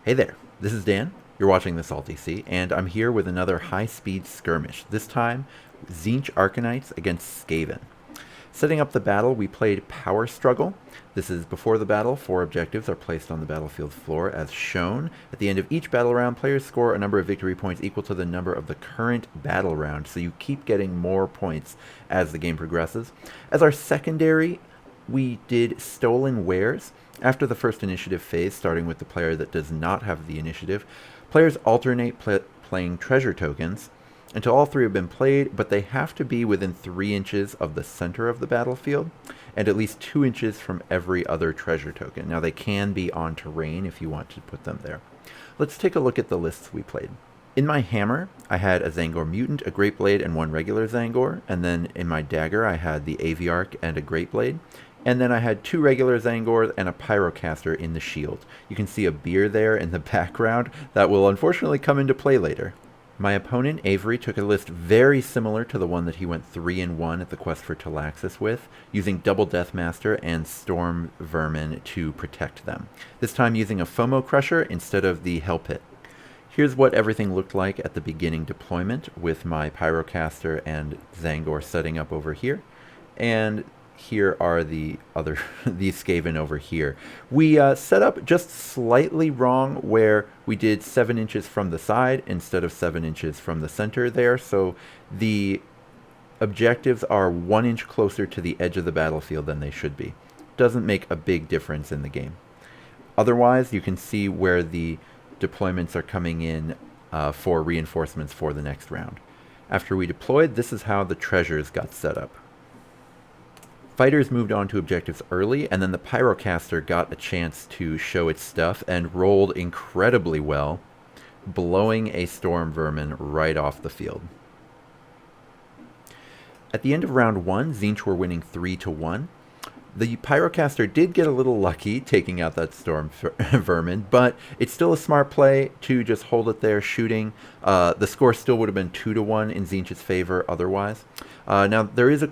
Hey there, this is Dan. You're watching the Salty Sea, and I'm here with another high-speed skirmish. This time, Tzeentch Arcanites against Skaven. Setting up the battle, we played Power Struggle. This is before the battle. 4 objectives are placed on the battlefield floor as shown. At the end of each battle round, players score a number of victory points equal to the number of the current battle round, so you keep getting more points as the game progresses. As our secondary, we did Stolen Wares. After the first initiative phase, starting with the player that does not have the initiative, players alternate playing treasure tokens until all 3 have been played, but they have to be within 3 inches of the center of the battlefield and at least 2 inches from every other treasure token. Now, they can be on terrain if you want to put them there. Let's take a look at the lists we played. In my hammer, I had a Zangor Mutant, a Great Blade, and 1 regular Zangor, and then in my dagger, I had the Aviarch and a Great Blade. And then I had 2 regular Zangors and a Pyrocaster in the shield. You can see a beer there in the background that will unfortunately come into play later. My opponent, Avery, took a list very similar to the one that he went 3-1 at the Quest for Talaxis with, using Double Deathmaster and Storm Vermin to protect them. This time using a FOMO Crusher instead of the Hell Pit. Here's what everything looked like at the beginning deployment with my Pyrocaster and Zangor setting up over here. And here are the Skaven over here. We set up just slightly wrong where we did 7 inches from the side instead of 7 inches from the center there. So the objectives are 1 inch closer to the edge of the battlefield than they should be. Doesn't make a big difference in the game. Otherwise, you can see where the deployments are coming in for reinforcements for the next round. After we deployed, this is how the treasures got set up. Fighters moved on to objectives early, and then the Pyrocaster got a chance to show its stuff and rolled incredibly well, blowing a Storm Vermin right off the field. At the end of round 1, Tzeentch were winning 3-1. The Pyrocaster did get a little lucky taking out that Storm Vermin, but it's still a smart play to just hold it there shooting. The score still would have been 2-1 in Tzeentch's favor otherwise. Now, there is a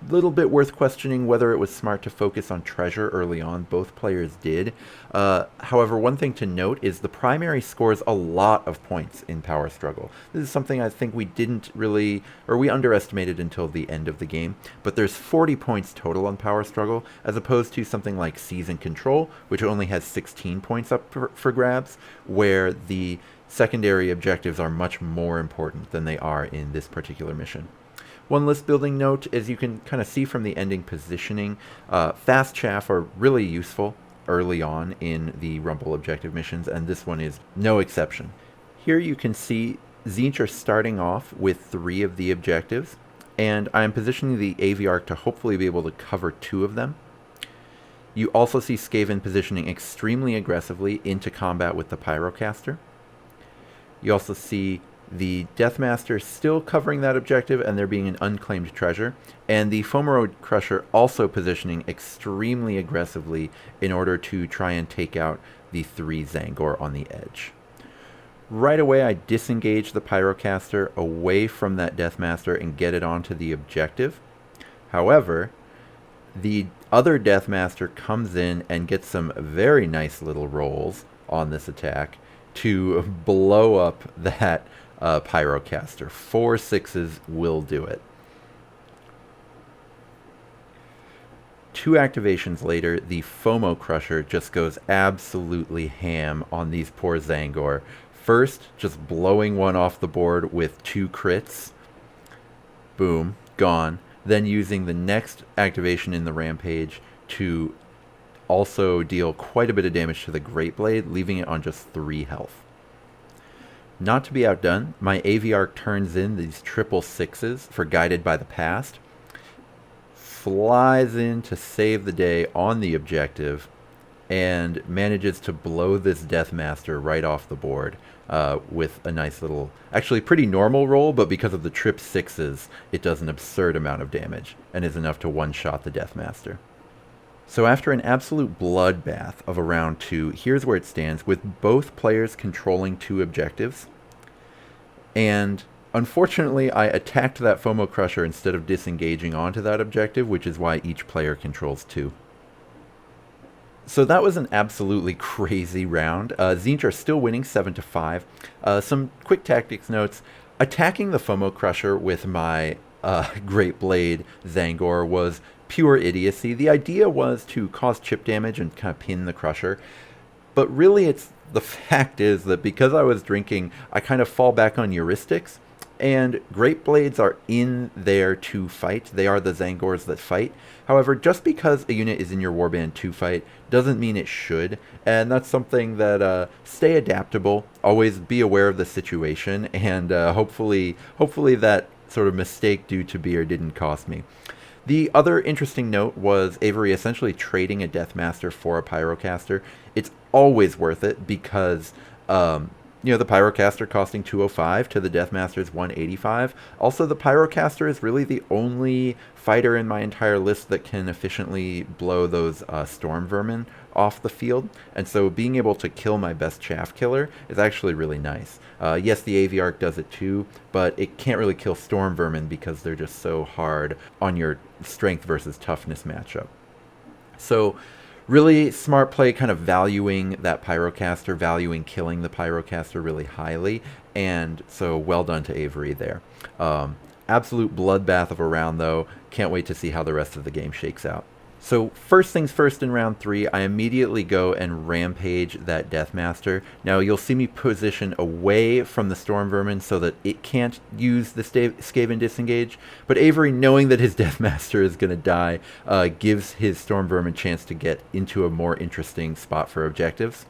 little bit worth questioning whether it was smart to focus on treasure early on. Both players did. However, one thing to note is the primary scores a lot of points in Power Struggle. This is something I think we didn't really, or we underestimated until the end of the game, but there's 40 points total on Power Struggle, as opposed to something like Season Control, which only has 16 points up for grabs, where the secondary objectives are much more important than they are in this particular mission. One list building note, as you can kind of see from the ending positioning, fast chaff are really useful early on in the Rumble objective missions, and this one is no exception. Here you can see Tzeentch are starting off with 3 of the objectives, and I am positioning the Aviarch to hopefully be able to cover 2 of them. You also see Skaven positioning extremely aggressively into combat with the Pyrocaster. You also see the Deathmaster still covering that objective and there being an unclaimed treasure, and the FOMO Crusher also positioning extremely aggressively in order to try and take out the 3 Zangor on the edge. Right away, I disengage the Pyrocaster away from that Deathmaster and get it onto the objective. However, the other Deathmaster comes in and gets some very nice little rolls on this attack to blow up that Pyrocaster. 4 6s will do it. 2 activations later, the FOMO Crusher just goes absolutely ham on these poor Zangor. First, just blowing one off the board with 2 crits. Boom, gone. Then using the next activation in the Rampage to also deal quite a bit of damage to the Great Blade, leaving it on just 3 health. Not to be outdone, my Aviarch turns in these 666s for Guided by the Past, flies in to save the day on the objective, and manages to blow this Deathmaster right off the board with a nice little, actually pretty normal roll, but because of the 666s, it does an absurd amount of damage and is enough to one-shot the Deathmaster. So after an absolute bloodbath of a round 2, here's where it stands, with both players controlling 2 objectives. And unfortunately, I attacked that FOMO Crusher instead of disengaging onto that objective, which is why each player controls 2. So that was an absolutely crazy round. Tzeentch are still winning 7-5. Some quick tactics notes. Attacking the FOMO Crusher with my Great Blade Zangor was pure idiocy. The idea was to cause chip damage and kind of pin the Crusher. But really, the fact is that because I was drinking, I kind of fall back on heuristics. And Great Blades are in there to fight. They are the Zangors that fight. However, just because a unit is in your warband to fight doesn't mean it should. And that's something that stay adaptable. Always be aware of the situation. And hopefully that sort of mistake due to beer didn't cost me. The other interesting note was Avery essentially trading a Deathmaster for a Pyrocaster. It's always worth it because, the Pyrocaster costing 205 to the Deathmaster's 185. Also, the Pyrocaster is really the only fighter in my entire list that can efficiently blow those Storm Vermin off the field. And so being able to kill my best Chaff Killer is actually really nice. Yes, the AV Arc does it too, but it can't really kill Storm Vermin because they're just so hard on your strength versus toughness matchup. So really smart play, kind of valuing that Pyrocaster, valuing killing the Pyrocaster really highly, and so well done to Avery there. Absolute bloodbath of a round, though. Can't wait to see how the rest of the game shakes out. So first things first in round 3, I immediately go and rampage that Deathmaster. Now you'll see me position away from the Storm Vermin so that it can't use the Skaven disengage, but Avery, knowing that his Deathmaster is going to die, gives his Storm Vermin chance to get into a more interesting spot for objectives.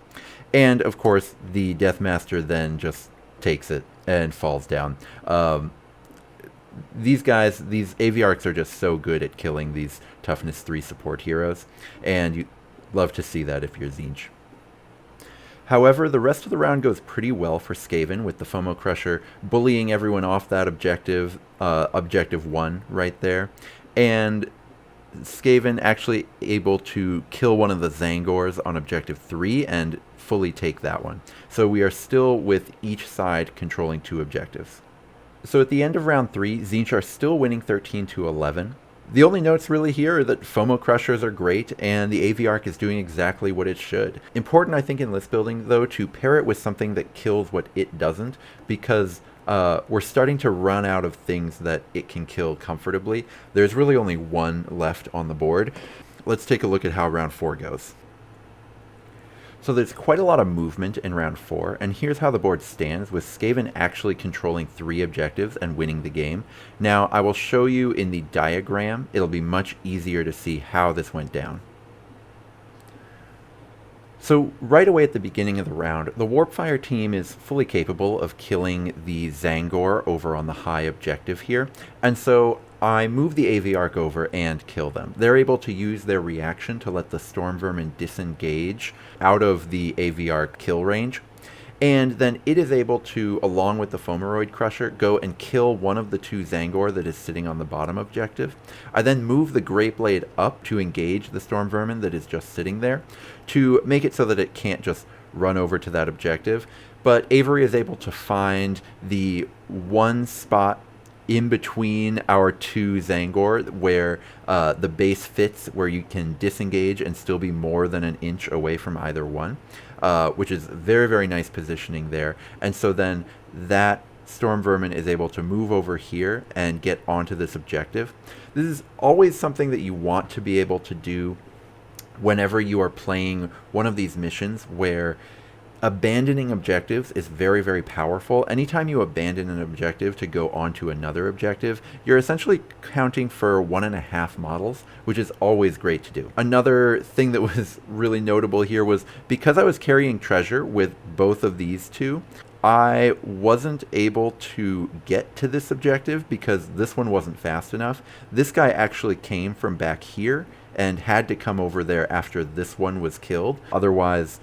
And of course, the Deathmaster then just takes it and falls down. These AV Arcs are just so good at killing these Toughness 3 support heroes, and you love to see that if you're Tzeentch. However, the rest of the round goes pretty well for Skaven, with the FOMO Crusher bullying everyone off that objective, objective 1 right there, and Skaven actually able to kill one of the Zangors on objective 3 and fully take that one. So we are still with each side controlling 2 objectives. So at the end of round 3, Tzeentch are still winning 13-11. The only notes really here are that FOMO Crushers are great, and the AV Arc is doing exactly what it should. Important, I think, in list building, though, to pair it with something that kills what it doesn't, because we're starting to run out of things that it can kill comfortably. There's really only one left on the board. Let's take a look at how round 4 goes. So there's quite a lot of movement in round 4, and here's how the board stands, with Skaven actually controlling 3 objectives and winning the game. Now, I will show you in the diagram. It'll be much easier to see how this went down. So right away at the beginning of the round, the Warpfire team is fully capable of killing the Zangor over on the high objective here, and so I move the AV Arc over and kill them. They're able to use their reaction to let the Storm Vermin disengage out of the AV Arc kill range, and then it is able to, along with the Fomeroid Crusher, go and kill one of the 2 Zangor that is sitting on the bottom objective. I then move the Great Blade up to engage the Storm Vermin that is just sitting there, to make it so that it can't just run over to that objective. But Avery is able to find the one spot in between our 2 Zangor where the base fits, where you can disengage and still be more than an inch away from either one, which is very, very nice positioning there. And so then that Storm Vermin is able to move over here and get onto this objective. This is always something that you want to be able to do whenever you are playing one of these missions where abandoning objectives is very, very powerful. Anytime you abandon an objective to go onto another objective, you're essentially counting for 1.5 models, which is always great to do. Another thing that was really notable here was because I was carrying treasure with both of these 2, I wasn't able to get to this objective because this one wasn't fast enough. This guy actually came from back here and had to come over there after this one was killed. Otherwise,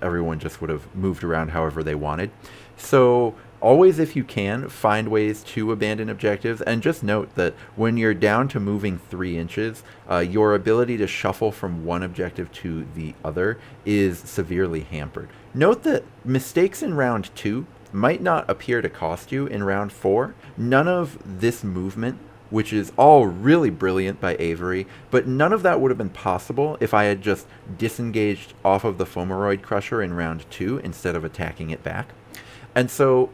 everyone just would have moved around however they wanted. So always, if you can, find ways to abandon objectives, and just note that when you're down to moving 3 inches, your ability to shuffle from one objective to the other is severely hampered. Note that mistakes in round 2 might not appear to cost you in round 4. None of this movement which is all really brilliant by Avery, but none of that would have been possible if I had just disengaged off of the Fomoroid Crusher in round 2 instead of attacking it back. And so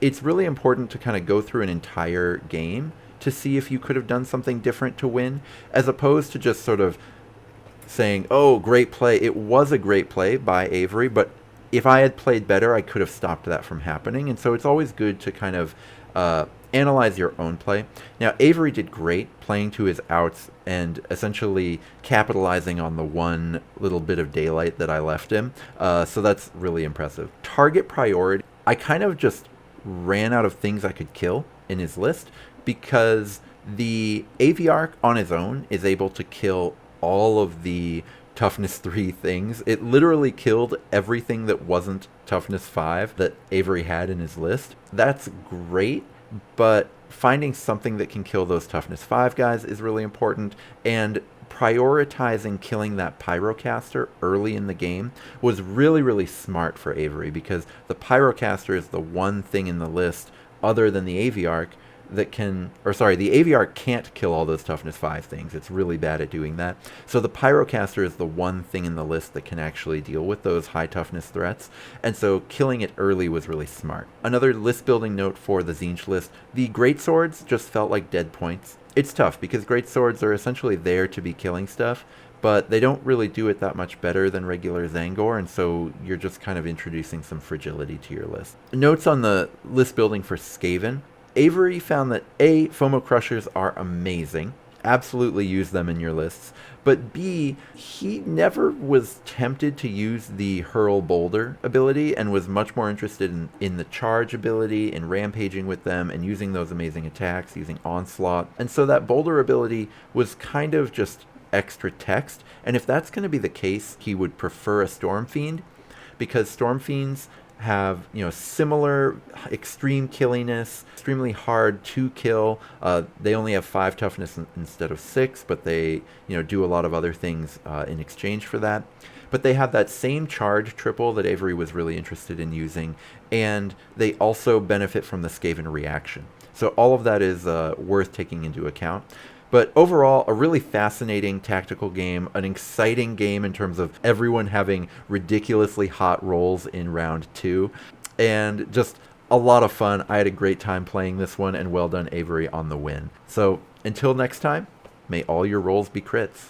it's really important to kind of go through an entire game to see if you could have done something different to win, as opposed to just sort of saying, oh, great play. It was a great play by Avery, but if I had played better, I could have stopped that from happening. And so it's always good to kind of analyze your own play. Now, Avery did great playing to his outs and essentially capitalizing on the one little bit of daylight that I left him. So that's really impressive. Target priority, I kind of just ran out of things I could kill in his list because the Aviarch on his own is able to kill all of the toughness 3 things. It literally killed everything that wasn't toughness 5 that Avery had in his list. That's great, but finding something that can kill those toughness 5 guys is really important, and prioritizing killing that Pyrocaster early in the game was really, really smart for Avery, because the Pyrocaster is the one thing in the list other than the Aviarch that can, or sorry, the Aviarch can't kill all those toughness 5 things. It's really bad at doing that. So the Pyrocaster is the one thing in the list that can actually deal with those high toughness threats, and so killing it early was really smart. Another list building note for the Tzeentch list, the Greatswords just felt like dead points. It's tough because Greatswords are essentially there to be killing stuff, but they don't really do it that much better than regular Zangor, and so you're just kind of introducing some fragility to your list. Notes on the list building for Skaven. Avery found that A, FOMO Crushers are amazing. Absolutely use them in your lists. But B, he never was tempted to use the Hurl Boulder ability and was much more interested in the Charge ability, in rampaging with them, and using those amazing attacks, using Onslaught. And so that Boulder ability was kind of just extra text. And if that's going to be the case, he would prefer a Storm Fiend, because Storm Fiends have, similar extreme killiness, extremely hard to kill. They only have 5 toughness instead of 6, but they, do a lot of other things in exchange for that. But they have that same charge triple that Avery was really interested in using, and they also benefit from the Skaven reaction. So all of that is worth taking into account. But overall, a really fascinating tactical game, an exciting game in terms of everyone having ridiculously hot rolls in round 2, and just a lot of fun. I had a great time playing this one, and well done, Avery, on the win. So until next time, may all your rolls be crits.